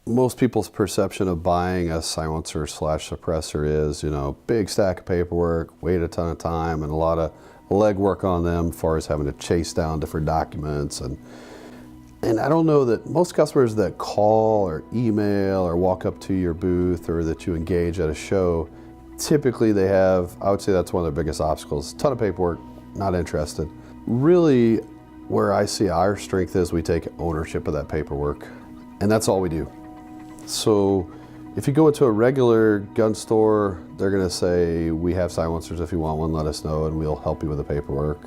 Most people's perception of buying a silencer slash suppressor is, big stack of paperwork, wait a ton of time, and a lot of legwork on them as far as having to chase down different documents. And I don't know that most customers that call or email or walk up to your booth or that you engage at a show, typically they have, I would say that's one of their biggest obstacles. A ton of paperwork, not interested. Really, where I see our strength is we take ownership of that paperwork, and that's all we do. So if you go into a regular gun store, they're gonna say, we have silencers, if you want one, let us know and we'll help you with the paperwork.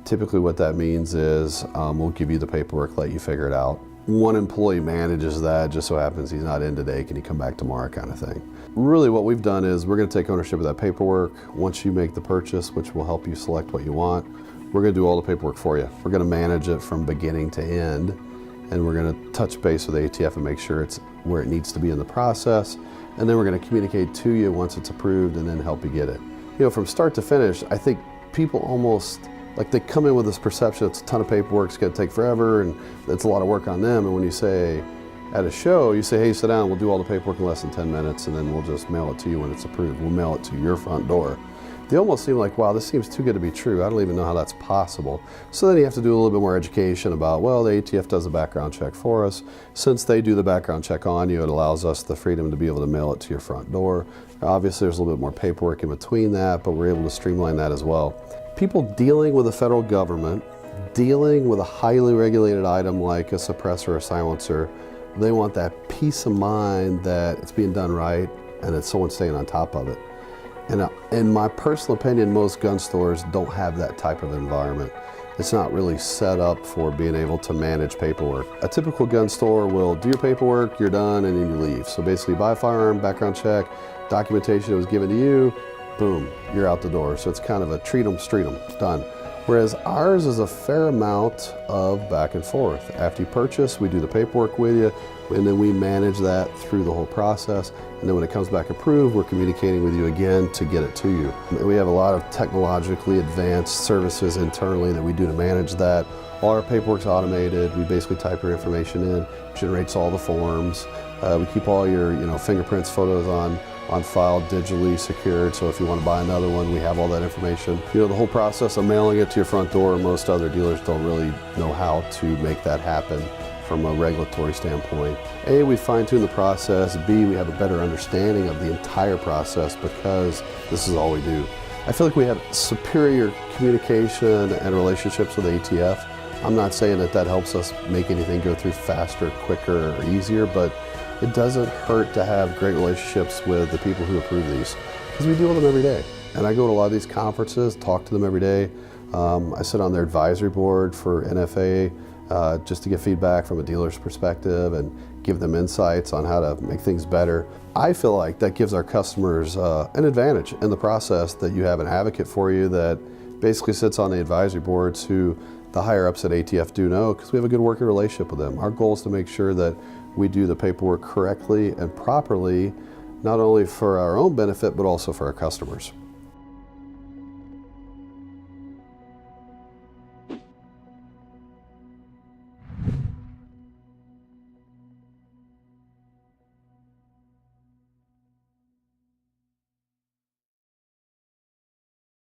Typically what that means is we'll give you the paperwork, let you figure it out. One employee manages that, just so happens he's not in today, can he come back tomorrow kind of thing. Really what we've done is we're gonna take ownership of that paperwork. Once you make the purchase, which will help you select what you want, we're gonna do all the paperwork for you. We're gonna manage it from beginning to end, and we're gonna touch base with ATF and make sure it's where it needs to be in the process, and then we're gonna communicate to you once it's approved and then help you get it. From start to finish, I think people almost, like they come in with this perception it's a ton of paperwork, it's gonna take forever, and it's a lot of work on them, and when you say, at a show, you say, hey, sit down, we'll do all the paperwork in less than 10 minutes, and then we'll just mail it to you when it's approved. We'll mail it to your front door. They almost seem like, wow, this seems too good to be true. I don't even know how that's possible. So then you have to do a little bit more education about, well, the ATF does a background check for us. Since they do the background check on you, it allows us the freedom to be able to mail it to your front door. Obviously, there's a little bit more paperwork in between that, but we're able to streamline that as well. People dealing with the federal government, dealing with a highly regulated item like a suppressor or silencer, they want that peace of mind that it's being done right and that someone's staying on top of it. And in my personal opinion, most gun stores don't have that type of environment. It's not really set up for being able to manage paperwork. A typical gun store will do your paperwork, you're done, and then you leave. So basically buy a firearm, background check, documentation that was given to you, boom, you're out the door. So it's kind of a treat 'em, street 'em, done. Whereas ours is a fair amount of back and forth. After you purchase, we do the paperwork with you, and then we manage that through the whole process. And then when it comes back approved, we're communicating with you again to get it to you. We have a lot of technologically advanced services internally that we do to manage that. All our paperwork's automated. We basically type your information in, generates all the forms. We keep all your fingerprints, photos on file, digitally secured, so if you want to buy another one, we have all that information. The whole process of mailing it to your front door, most other dealers don't really know how to make that happen from a regulatory standpoint. A, we fine-tune the process. B, we have a better understanding of the entire process because this is all we do. I feel like we have superior communication and relationships with ATF. I'm not saying that helps us make anything go through faster, quicker, or easier, but it doesn't hurt to have great relationships with the people who approve these, because we deal with them every day. And I go to a lot of these conferences, talk to them every day. I sit on their advisory board for NFA just to get feedback from a dealer's perspective and give them insights on how to make things better. I feel like that gives our customers an advantage in the process, that you have an advocate for you that basically sits on the advisory boards who the higher ups at ATF do know, because we have a good working relationship with them. Our goal is to make sure that we do the paperwork correctly and properly, not only for our own benefit, but also for our customers.